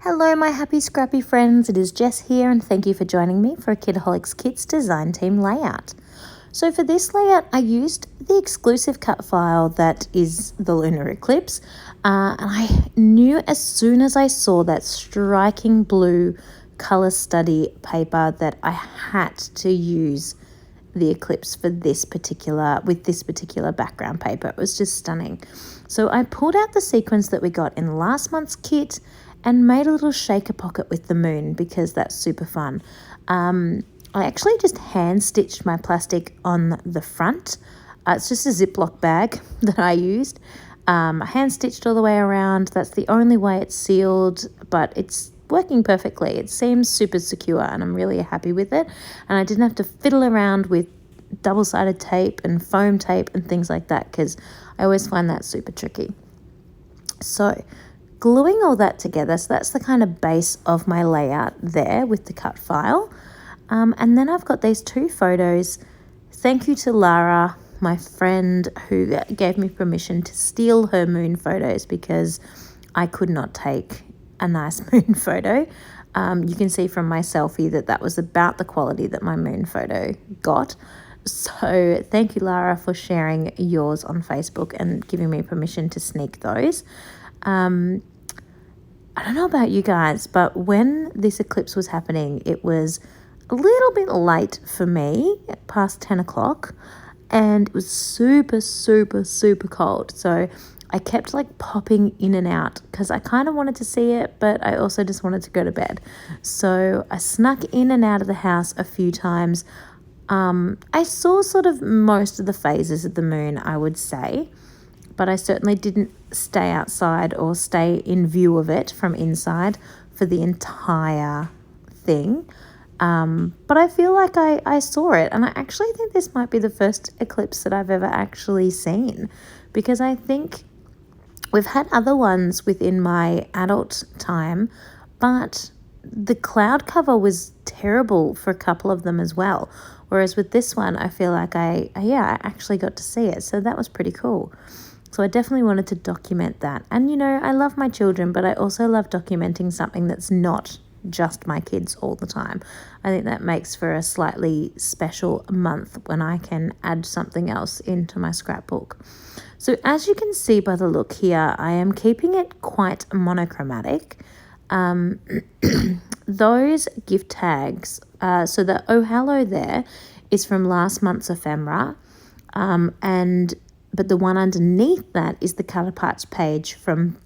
Hello my happy scrappy friends, it is Jess here and thank you for joining me for a Kitaholic Kits design team layout. So for this layout I used the exclusive cut file that is the Lunar Eclipse and I knew as soon as I saw that striking blue colour study paper that I had to use the Eclipse for this particular background paper. It was just stunning. So I pulled out the sequence that we got in last month's kit and made a little shaker pocket with the moon because that's super fun. I actually just hand stitched my plastic on the front. It's just a Ziploc bag that I used. I hand stitched all the way around. That's the only way it's sealed, but it's working perfectly. It seems super secure and I'm really happy with it. And I didn't have to fiddle around with double-sided tape and foam tape and things like that because I always find that super tricky. So gluing all that together, so that's the kind of base of my layout there with the cut file. And then I've got these two photos. Thank you to Lara, my friend, who gave me permission to steal her moon photos because I could not take a nice moon photo. You can see from my selfie that was about the quality that my moon photo got. So thank you, Lara, for sharing yours on Facebook and giving me permission to sneak those. I don't know about you guys, but when this eclipse was happening, it was a little bit late for me, past 10 o'clock, and it was super, super, super cold. So I kept like popping in and out because I kind of wanted to see it, but I also just wanted to go to bed. So I snuck in and out of the house a few times. I saw sort of most of the phases of the moon, I would say, but I certainly didn't stay outside or stay in view of it from inside for the entire thing. But I feel like I saw it, and I actually think this might be the first eclipse that I've ever actually seen, because I think we've had other ones within my adult time, but the cloud cover was terrible for a couple of them as well. Whereas with this one, I feel like I actually got to see it. So that was pretty cool. So I definitely wanted to document that. And, you know, I love my children, but I also love documenting something that's not just my kids all the time. I think that makes for a slightly special month when I can add something else into my scrapbook. So as you can see by the look here, I am keeping it quite monochromatic. Those gift tags, so the Oh Hello there is from last month's ephemera, but the one underneath that is the cut apart page from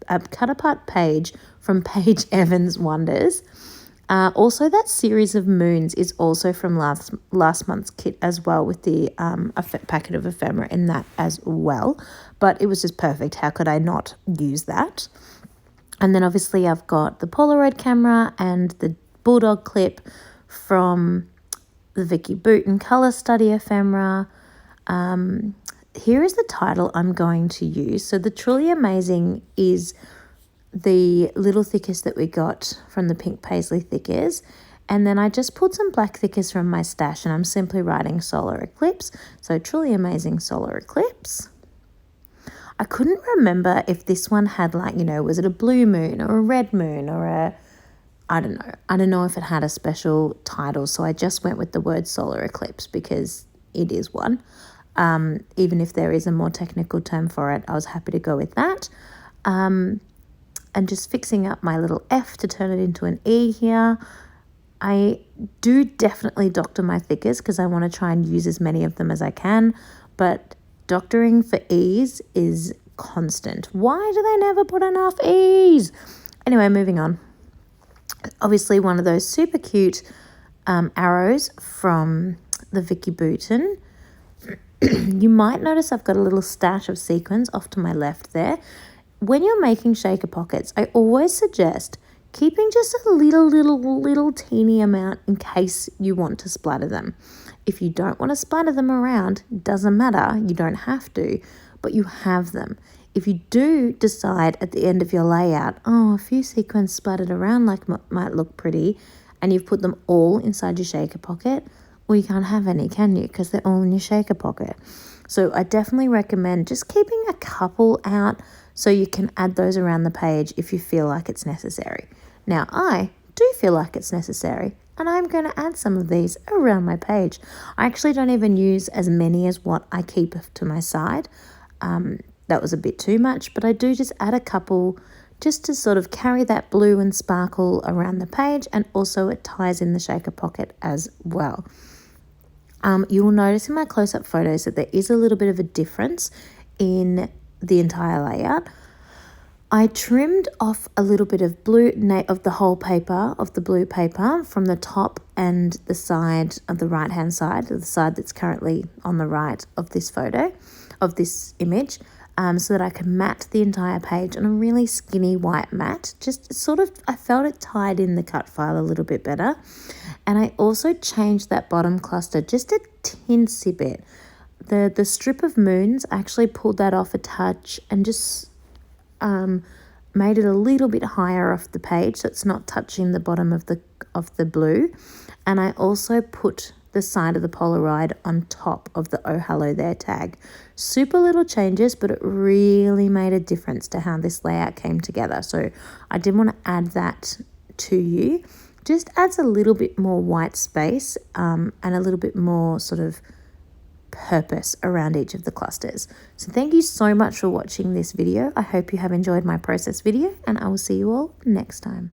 Paige Evans Wonders. Also, that series of moons is also from last month's kit as well, with the packet of ephemera in that as well. But it was just perfect. How could I not use that? And then obviously I've got the Polaroid camera and the Bulldog clip from the Vicky Booten Colour Study ephemera. Here is the title I'm going to use. So the Truly Amazing is the little thickers that we got from the pink paisley thickers. And then I just pulled some black thickers from my stash and I'm simply writing Solar Eclipse. So Truly Amazing Solar Eclipse. I couldn't remember if this one had, like, you know, was it a blue moon or a red moon or I don't know. I don't know if it had a special title. So I just went with the word Solar Eclipse because it is one. Even if there is a more technical term for it, I was happy to go with that. And just fixing up my little F to turn it into an E here. I do definitely doctor my thickers because I want to try and use as many of them as I can, but doctoring for E's is constant. Why do they never put enough E's? Anyway, moving on. Obviously, one of those super cute arrows from the Vicky Booten. You might notice I've got a little stash of sequins off to my left there. When you're making shaker pockets, I always suggest keeping just a little teeny amount in case you want to splatter them. If you don't want to splatter them around, doesn't matter, you don't have to, but you have them. If you do decide at the end of your layout, a few sequins splattered around might look pretty, and you've put them all inside your shaker pocket, well, you can't have any, can you? Because they're all in your shaker pocket. So I definitely recommend just keeping a couple out so you can add those around the page if you feel like it's necessary. Now I do feel like it's necessary, and I'm going to add some of these around my page. I actually don't even use as many as what I keep to my side. That was a bit too much, but I do just add a couple just to sort of carry that blue and sparkle around the page, and also it ties in the shaker pocket as well. You will notice in my close-up photos that there is a little bit of a difference in the entire layout. I trimmed off a little bit of of the whole paper, of the blue paper, from the top and the side of the right-hand side, the side that's currently on the right of this photo, of this image, so that I could mat the entire page on a really skinny white mat. Just sort of, I felt it tied in the cut file a little bit better. And I also changed that bottom cluster just a teensy bit. The strip of moons, I actually pulled that off a touch and just made it a little bit higher off the page so it's not touching the bottom of the blue. And I also put the side of the Polaroid on top of the "Oh Hello There" tag. Super little changes, but it really made a difference to how this layout came together. So I did want to add that to you. Just adds a little bit more white space and a little bit more sort of purpose around each of the clusters. So thank you so much for watching this video. I hope you have enjoyed my process video, and I will see you all next time.